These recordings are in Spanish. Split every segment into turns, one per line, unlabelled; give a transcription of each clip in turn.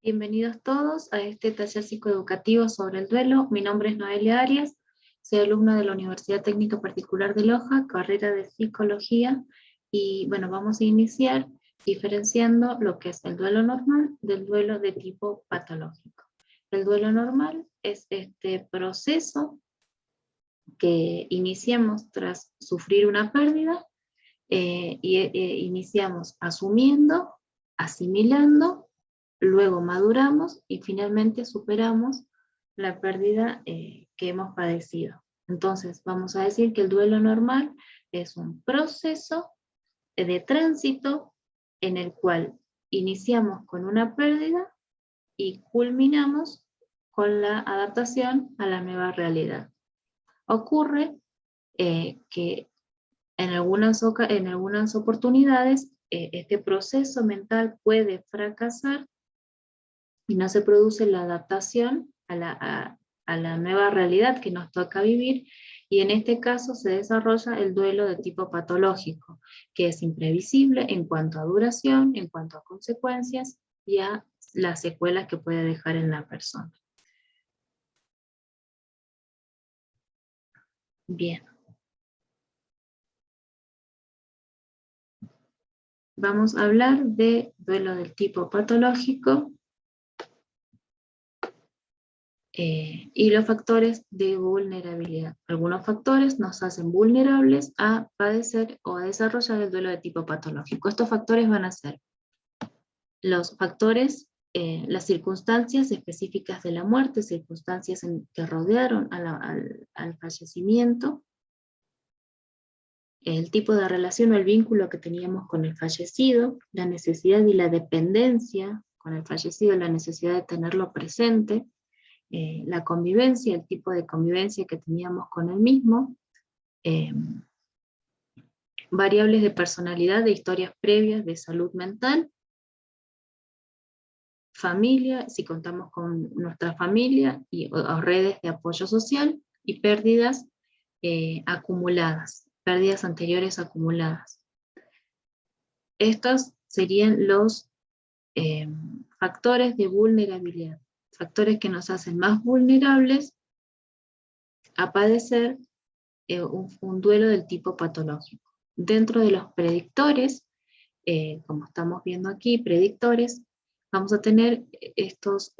Bienvenidos todos a este taller psicoeducativo sobre el duelo. Mi nombre es Noelia Arias, soy alumna de la Universidad Técnica Particular de Loja, carrera de Psicología, y bueno, vamos a iniciar diferenciando lo que es el duelo normal del duelo de tipo patológico. El duelo normal es este proceso que iniciamos tras sufrir una pérdida, iniciamos asumiendo, asimilando, luego maduramos y finalmente superamos la pérdida que hemos padecido. Entonces vamos a decir que el duelo normal es un proceso de tránsito en el cual iniciamos con una pérdida y culminamos con la adaptación a la nueva realidad. Ocurre que en algunas oportunidades este proceso mental puede fracasar y no se produce la adaptación a la nueva realidad que nos toca vivir, y en este caso se desarrolla el duelo de tipo patológico, que es imprevisible en cuanto a duración, en cuanto a consecuencias y a las secuelas que puede dejar en la persona. Bien. Vamos a hablar de duelo del tipo patológico y los factores de vulnerabilidad. Algunos factores nos hacen vulnerables a padecer o a desarrollar el duelo de tipo patológico. Estos factores van a ser los factores, las circunstancias específicas de la muerte, circunstancias que rodearon al fallecimiento, el tipo de relación o el vínculo que teníamos con el fallecido, la necesidad y la dependencia con el fallecido, la necesidad de tenerlo presente, la convivencia, el tipo de convivencia que teníamos con el mismo, variables de personalidad, de historias previas, de salud mental, familia, si contamos con nuestra familia o redes de apoyo social, y pérdidas acumuladas, pérdidas anteriores acumuladas. Estos serían los factores de vulnerabilidad, factores que nos hacen más vulnerables a padecer un duelo del tipo patológico. Dentro de los predictores, como estamos viendo aquí, predictores, vamos a tener estos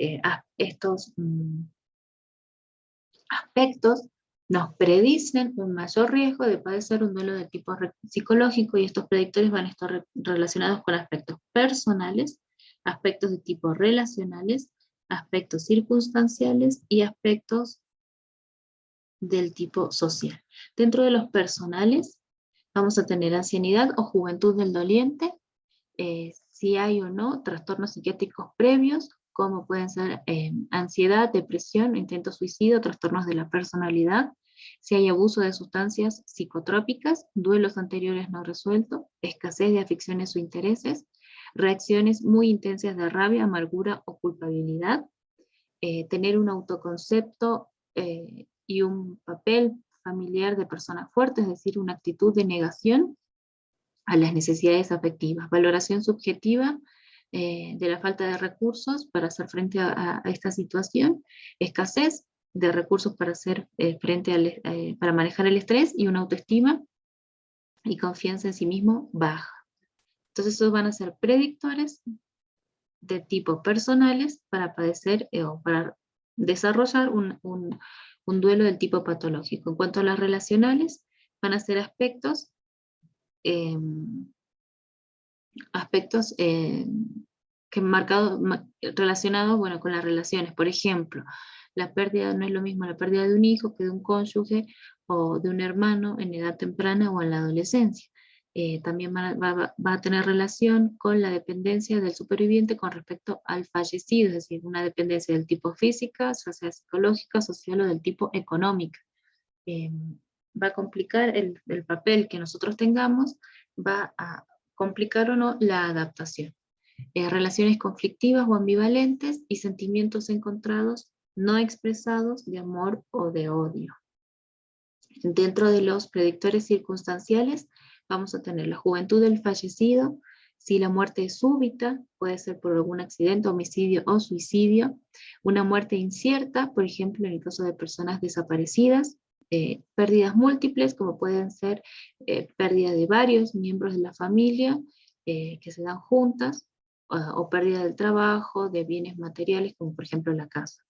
aspectos, nos predicen un mayor riesgo de padecer un duelo de tipo psicológico, y estos predictores van a estar relacionados con aspectos personales, aspectos de tipo relacionales, aspectos circunstanciales y aspectos del tipo social. Dentro de los personales vamos a tener ancianidad o juventud del doliente, si hay o no trastornos psiquiátricos previos, como pueden ser ansiedad, depresión, intento suicidio, trastornos de la personalidad, si hay abuso de sustancias psicotrópicas, duelos anteriores no resueltos, escasez de aficiones o intereses, reacciones muy intensas de rabia, amargura o culpabilidad, tener un autoconcepto y un papel familiar de persona fuerte, es decir, una actitud de negación a las necesidades afectivas, valoración subjetiva de la falta de recursos para hacer frente a esta situación, escasez de recursos para hacer para manejar el estrés, y una autoestima y confianza en sí mismo baja. Entonces esos van a ser predictores de tipo personales para padecer o para desarrollar un duelo del tipo patológico. En cuanto a las relacionales, van a ser aspectos relacionados, bueno, con las relaciones. Por ejemplo, la pérdida no es lo mismo la pérdida de un hijo que de un cónyuge o de un hermano en edad temprana o en la adolescencia. También va a tener relación con la dependencia del superviviente con respecto al fallecido, es decir, una dependencia del tipo física, ya sea psicológica, social o del tipo económica. Va a complicar el papel que nosotros tengamos, va a complicar o no la adaptación. Relaciones conflictivas o ambivalentes y sentimientos encontrados no expresados de amor o de odio. Dentro de los predictores circunstanciales vamos a tener la juventud del fallecido, Si la muerte es súbita, puede ser por algún accidente, homicidio o suicidio. Una muerte incierta, por ejemplo, en el caso de personas desaparecidas. Pérdidas múltiples, como pueden ser pérdida de varios miembros de la familia que se dan juntas, o pérdida del trabajo, de bienes materiales, como por ejemplo la casa.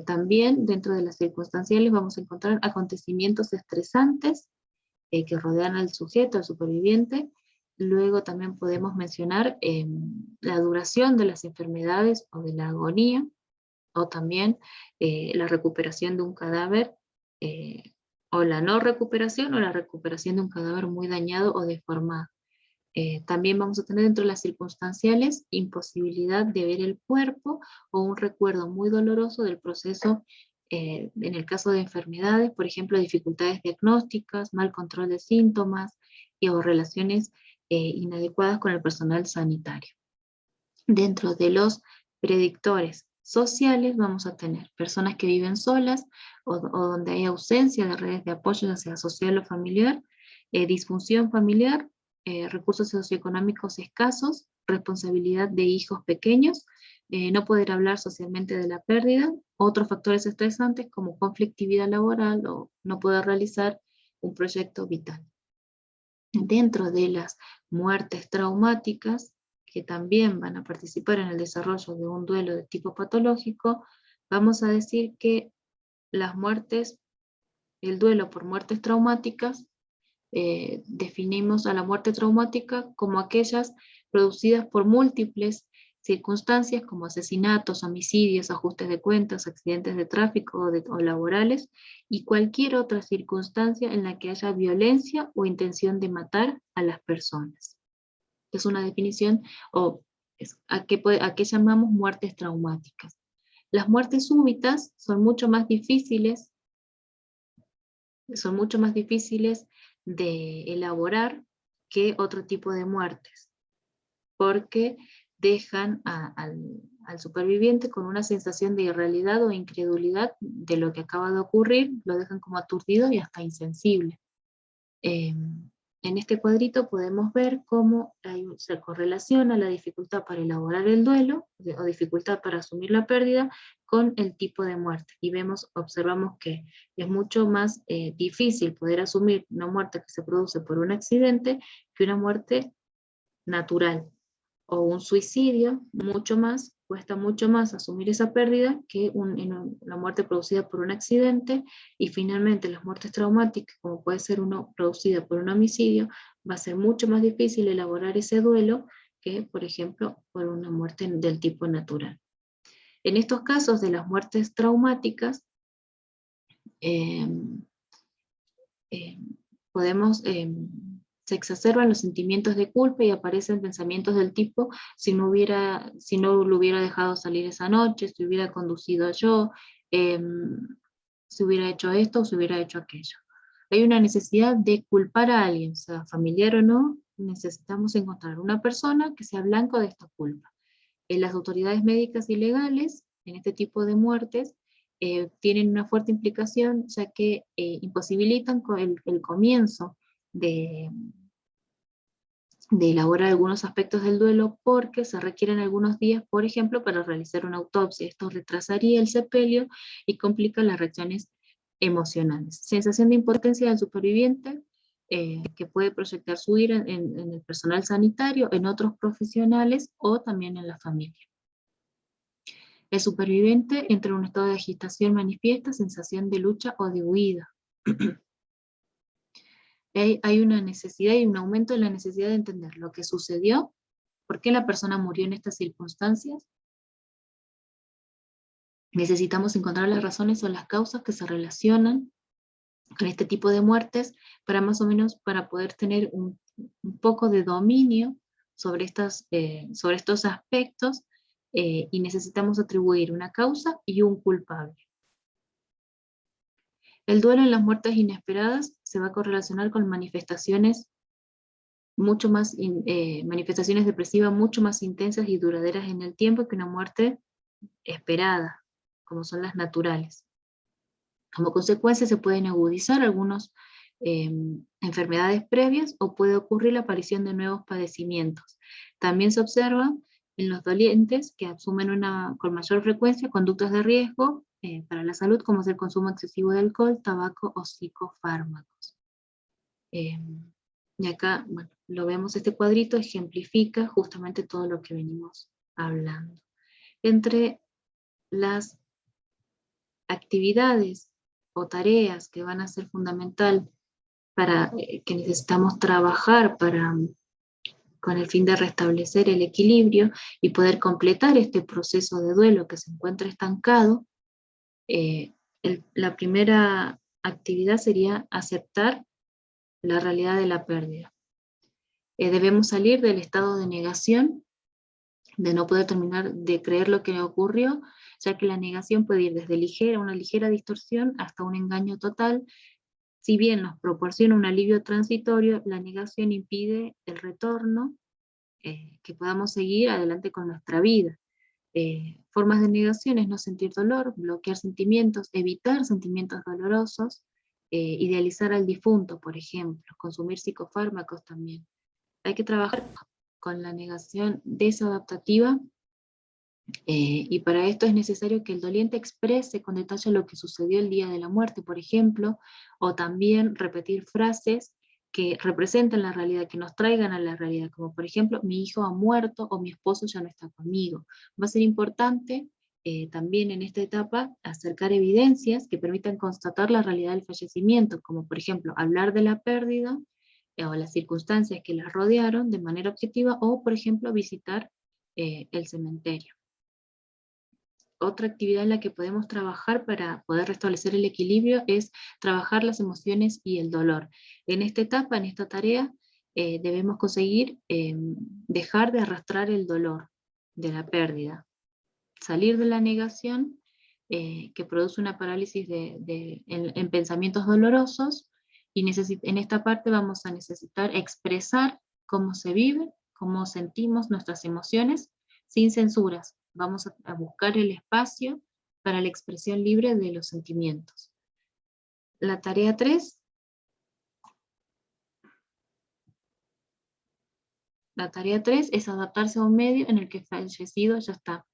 También dentro de las circunstanciales vamos a encontrar acontecimientos estresantes que rodean al sujeto, al superviviente. Luego también podemos mencionar la duración de las enfermedades o de la agonía, o también la recuperación de un cadáver, o la no recuperación, o la recuperación de un cadáver muy dañado o deformado. También vamos a tener dentro de las circunstanciales imposibilidad de ver el cuerpo o un recuerdo muy doloroso del proceso, en el caso de enfermedades, por ejemplo, dificultades diagnósticas, mal control de síntomas o relaciones inadecuadas con el personal sanitario. Dentro de los predictores sociales vamos a tener personas que viven solas o donde hay ausencia de redes de apoyo, ya sea social o familiar, disfunción familiar, recursos socioeconómicos escasos, responsabilidad de hijos pequeños, no poder hablar socialmente de la pérdida, otros factores estresantes como conflictividad laboral o no poder realizar un proyecto vital. Dentro de las muertes traumáticas, que también van a participar en el desarrollo de un duelo de tipo patológico, vamos a decir que el duelo por muertes traumáticas, definimos a la muerte traumática como aquellas producidas por múltiples circunstancias como asesinatos, homicidios, ajustes de cuentas, accidentes de tráfico o laborales, y cualquier otra circunstancia en la que haya violencia o intención de matar a las personas. Es una definición, a qué llamamos muertes traumáticas. Las muertes súbitas son mucho más difíciles de elaborar que otro tipo de muertes, porque dejan al superviviente con una sensación de irrealidad o incredulidad de lo que acaba de ocurrir, lo dejan como aturdido y hasta insensible. En este cuadrito podemos ver cómo se correlaciona la dificultad para elaborar el duelo, o dificultad para asumir la pérdida, con el tipo de muerte. Y observamos que es mucho más difícil poder asumir una muerte que se produce por un accidente que una muerte natural. O un suicidio, cuesta mucho más asumir esa pérdida que la muerte producida por un accidente. Y finalmente las muertes traumáticas, como puede ser uno producida por un homicidio, va a ser mucho más difícil elaborar ese duelo que, por ejemplo, por una muerte del tipo natural. En estos casos de las muertes traumáticas, eh, eh, se exacerban los sentimientos de culpa y aparecen pensamientos del tipo: si no lo hubiera dejado salir esa noche, si hubiera conducido yo, si hubiera hecho esto o si hubiera hecho aquello. Hay una necesidad de culpar a alguien, sea familiar o no. Necesitamos encontrar una persona que sea blanco de esta culpa. Las autoridades médicas y legales en este tipo de muertes tienen una fuerte implicación, ya que imposibilitan el comienzo de elaborar algunos aspectos del duelo, porque se requieren algunos días, por ejemplo, para realizar una autopsia. Esto retrasaría el sepelio y complica las reacciones emocionales. Sensación de impotencia del superviviente, que puede proyectar su ira en el personal sanitario, en otros profesionales o también en la familia. El superviviente entra en un estado de agitación manifiesta, sensación de lucha o de huida. Hay una necesidad y un aumento de la necesidad de entender lo que sucedió, por qué la persona murió en estas circunstancias. Necesitamos encontrar las razones o las causas que se relacionan con este tipo de muertes, para más o menos para poder tener un poco de dominio sobre estos aspectos, y necesitamos atribuir una causa y un culpable. El duelo en las muertes inesperadas se va a correlacionar con manifestaciones manifestaciones depresivas mucho más intensas y duraderas en el tiempo que una muerte esperada, como son las naturales. Como consecuencia se pueden agudizar algunos enfermedades previas o puede ocurrir la aparición de nuevos padecimientos. También se observa en los dolientes que asumen con mayor frecuencia conductas de riesgo para la salud, como es el consumo excesivo de alcohol, tabaco o psicofármacos. Y acá, bueno, lo vemos, este cuadrito ejemplifica justamente todo lo que venimos hablando. Entre las actividades o tareas que van a ser fundamental para que necesitamos trabajar con el fin de restablecer el equilibrio y poder completar este proceso de duelo que se encuentra estancado, la primera actividad sería aceptar la realidad de la pérdida. Debemos salir del estado de negación, de no poder terminar de creer lo que ocurrió, ya que la negación puede ir desde una ligera distorsión hasta un engaño total. Si bien nos proporciona un alivio transitorio, la negación impide el retorno, que podamos seguir adelante con nuestra vida. Formas de negación es no sentir dolor, bloquear sentimientos, evitar sentimientos dolorosos, idealizar al difunto, por ejemplo, consumir psicofármacos también. Hay que trabajar con la negación desadaptativa, y para esto es necesario que el doliente exprese con detalle lo que sucedió el día de la muerte, por ejemplo, o también repetir frases que representen la realidad, que nos traigan a la realidad, como por ejemplo, mi hijo ha muerto o mi esposo ya no está conmigo. Va a ser importante también en esta etapa acercar evidencias que permitan constatar la realidad del fallecimiento, como por ejemplo, hablar de la pérdida o las circunstancias que la rodearon de manera objetiva, o por ejemplo, visitar el cementerio. Otra actividad en la que podemos trabajar para poder restablecer el equilibrio es trabajar las emociones y el dolor. En esta etapa, en esta tarea, debemos conseguir dejar de arrastrar el dolor de la pérdida, salir de la negación que produce una parálisis en pensamientos dolorosos, y en esta parte vamos a necesitar expresar cómo se vive, cómo sentimos nuestras emociones, sin censuras. Vamos a buscar el espacio para la expresión libre de los sentimientos. La tarea 3. La tarea 3 es adaptarse a un medio en el que el fallecido ya está.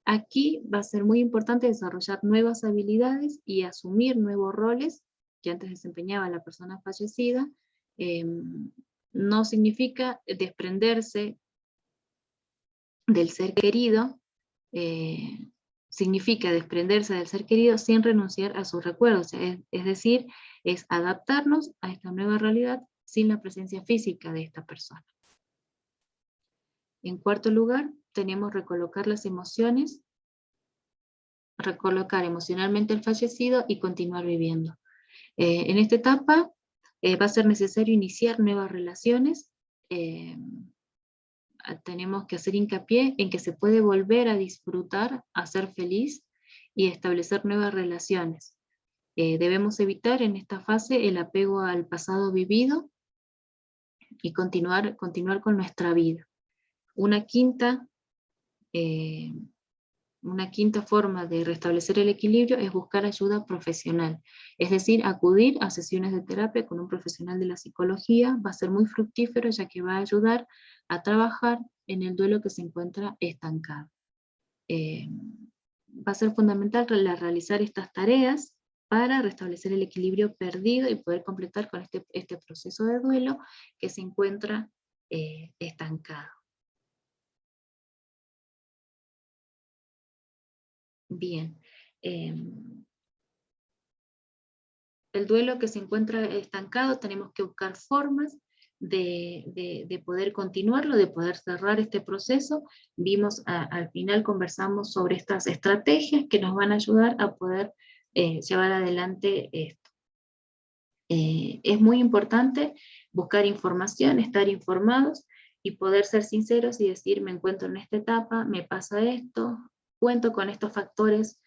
Aquí va a ser muy importante desarrollar nuevas habilidades y asumir nuevos roles que antes desempeñaba la persona fallecida. No significa desprenderse del ser querido, significa desprenderse del ser querido sin renunciar a sus recuerdos, es decir, es adaptarnos a esta nueva realidad sin la presencia física de esta persona. En cuarto lugar, tenemos recolocar las emociones, recolocar emocionalmente al fallecido y continuar viviendo. En esta etapa va a ser necesario iniciar nuevas relaciones. Tenemos que hacer hincapié en que se puede volver a disfrutar, a ser feliz y establecer nuevas relaciones. Debemos evitar en esta fase el apego al pasado vivido y continuar con nuestra vida. Una quinta forma de restablecer el equilibrio es buscar ayuda profesional, es decir, acudir a sesiones de terapia con un profesional de la psicología. Va a ser muy fructífero, ya que va a ayudar a trabajar en el duelo que se encuentra estancado. Va a ser fundamental realizar estas tareas para restablecer el equilibrio perdido y poder completar con este proceso de duelo que se encuentra estancado. Bien, el duelo que se encuentra estancado, tenemos que buscar formas de poder continuarlo, de poder cerrar este proceso. Vimos, al final conversamos sobre estas estrategias que nos van a ayudar a poder llevar adelante esto. Es muy importante buscar información, estar informados y poder ser sinceros y decir, me encuentro en esta etapa, me pasa esto, cuento con estos factores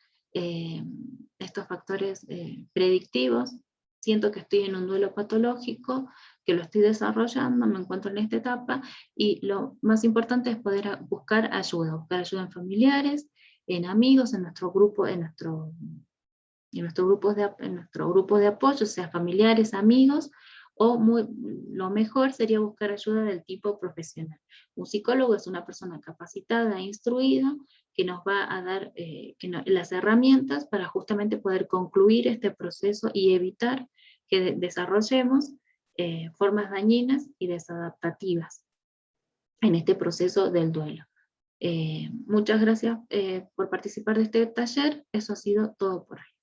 predictivos, siento que estoy en un duelo patológico, que lo estoy desarrollando, me encuentro en esta etapa, y lo más importante es poder buscar ayuda en familiares, en amigos, en nuestro grupo, en nuestro en nuestro grupo de apoyo, sea familiares, amigos, o lo mejor sería buscar ayuda del tipo profesional. Un psicólogo es una persona capacitada e instruida que nos va a dar las herramientas para justamente poder concluir este proceso y evitar que desarrollemos formas dañinas y desadaptativas en este proceso del duelo. Muchas gracias por participar de este taller. Eso ha sido todo por hoy.